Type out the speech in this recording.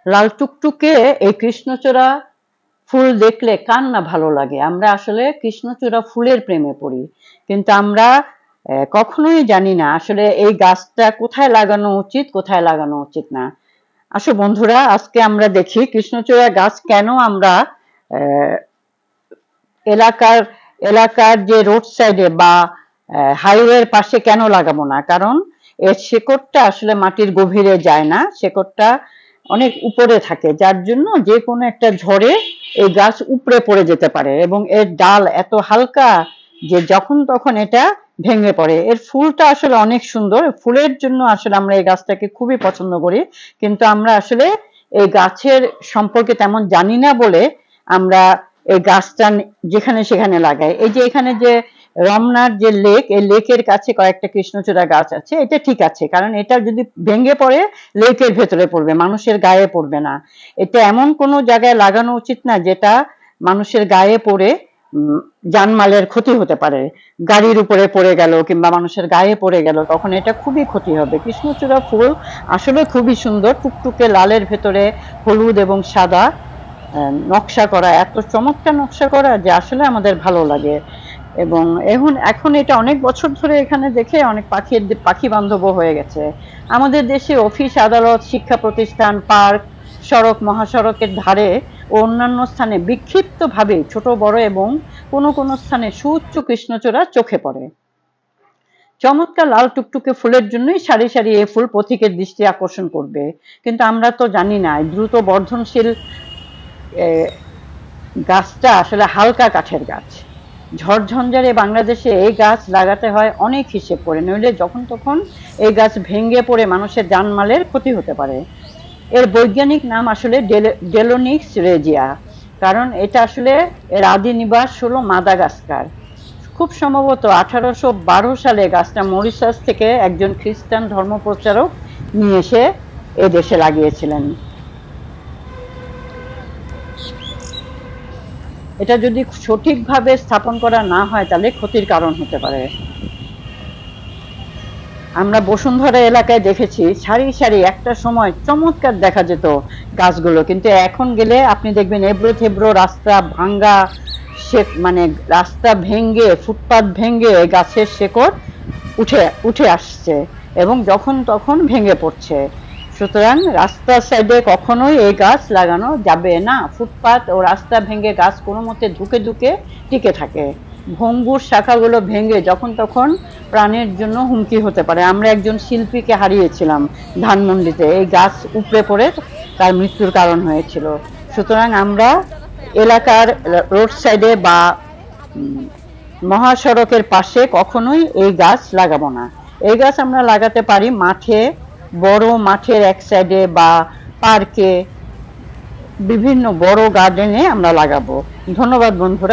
লাল টুকটুকে এই কৃষ্ণচূড়া ফুল দেখলে কার না ভালো লাগে। আমরা আসলে কৃষ্ণচূড়া ফুলের প্রেমে পড়ি, কিন্তু আমরা কখনোই জানি না আসলে এই গাছটা কোথায় লাগানো উচিত, কোথায় লাগানো উচিত না। আসো বন্ধুরা, আজকে আমরা দেখি কৃষ্ণচূড়া গাছ কেন আমরা এলাকার এলাকার যে রোড সাইডে বা হাইওয়ের পাশে কেন লাগাবো না। কারণ এর শেকড়টা আসলে মাটির গভীরে যায় না, শেকড়টা অনেক উপরে থাকে, যার জন্য যে কোনো একটা ঝড়ে এই গাছ উপড়ে পড়ে যেতে পারে এবং এর ডাল এত হালকা যে যখন তখন এটা ভেঙে পড়ে। এর ফুলটা আসলে অনেক সুন্দর, ফুলের জন্য আসলে আমরা এই গাছটাকে খুবই পছন্দ করি, কিন্তু আমরা আসলে এই গাছের সম্পর্কে তেমন জানি না বলে আমরা এই গাছটা যেখানে সেখানে লাগাই। এই যে এখানে যে রমনার যে লেক, এই লেকের কাছে কয়েকটা কৃষ্ণচূড়া গাছ আছে, এটা ঠিক আছে, কারণ এটা যদি ভেঙে পড়ে লেকের ভেতরে পড়বে, মানুষের গায়ে পড়বে না। এটা এমন কোনো জায়গায় লাগানো উচিত না যেটা মানুষের গায়ে পড়ে জানমালের ক্ষতি হতে পারে। গাড়ির উপরে পড়ে গেল কিংবা মানুষের গায়ে পড়ে গেল, তখন এটা খুবই ক্ষতি হবে। কৃষ্ণচূড়া ফুল আসলে খুবই সুন্দর, টুকটুকে লালের ভেতরে হলুদ এবং সাদা নকশা করা, এত চমৎকার নকশা করা যে আসলে আমাদের ভালো লাগে। এবং এখন এটা অনেক বছর ধরে এখানে দেখে অনেক পাখি বান্ধব হয়ে গেছে। আমাদের দেশে অফিস আদালত, শিক্ষা প্রতিষ্ঠান, পার্ক, সড়ক, মহাসড়কের ধারে ও অন্যান্য স্থানে বিক্ষিপ্তভাবে ছোট বড় এবং কোনো কোনো স্থানে সুউচ্চ কৃষ্ণচূড়া চোখে পড়ে। চমৎকার লাল টুকটুকে ফুলের জন্যই সারি সারি এই ফুল পথিকের দৃষ্টি আকর্ষণ করবে, কিন্তু আমরা তো জানি না দ্রুত বর্ধনশীল গাছটা আসলে হালকা কাঠের গাছ। ঝড়ঝঞ্ঝারে বাংলাদেশে এই গাছ লাগাতে হয় অনেক হিসেব করে, নইলে যখন তখন এই গাছ ভেঙে পড়ে মানুষের জানমালের ক্ষতি হতে পারে। এর বৈজ্ঞানিক নাম আসলে ডেলোনিক্স রেজিয়া, কারণ এটা আসলে এর আদি নিবাস হলো মাদাগাস্কার। খুব সম্ভবত 1812 সালে গাছটা মরিশাস থেকে একজন খ্রিস্টান ধর্মপ্রচারক নিয়ে এসে এ দেশে লাগিয়েছিলেন। এটা যদি সঠিকভাবে স্থাপন করা না হয় তাহলে ক্ষতির কারণ হতে পারে। আমরা বসুন্ধরা এলাকায় দেখেছি সারি সারি, একটা সময় চমৎকার দেখা যেত গাছগুলো, কিন্তু এখন গেলে আপনি দেখবেন এবড়ো থেবড়ো রাস্তা, ভাঙ্গা মানে রাস্তা ভেঙ্গে, ফুটপাত ভেঙ্গে গাছের শেকড় উঠে আসছে এবং যখন তখন ভেঙে পড়ছে। সুতরাং রাস্তার সাইডে কখনোই এই গাছ লাগানো যাবে না। ফুটপাত ও রাস্তা ভেঙে গাছ কোনো মতে ধুকে ধুকে টিকে থাকে। ভঙ্গুর শাখাগুলো ভেঙে যখন তখন প্রাণের জন্য হুমকি হতে পারে। আমরা একজন শিল্পীকে হারিয়েছিলাম ধানমন্ডিতে, এই গাছ উপড়ে পড়ে তার মৃত্যুর কারণ হয়েছিল। সুতরাং আমরা এলাকার রোড সাইডে বা মহাসড়কের পাশে কখনোই এই গাছ লাগাবো না। এই গাছ আমরা লাগাতে পারি মাঠে, বড় মাঠের এক সাইডে বা পার্কে, বিভিন্ন বড় গার্ডেনে আমরা লাগাবো। ধন্যবাদ বন্ধুরা।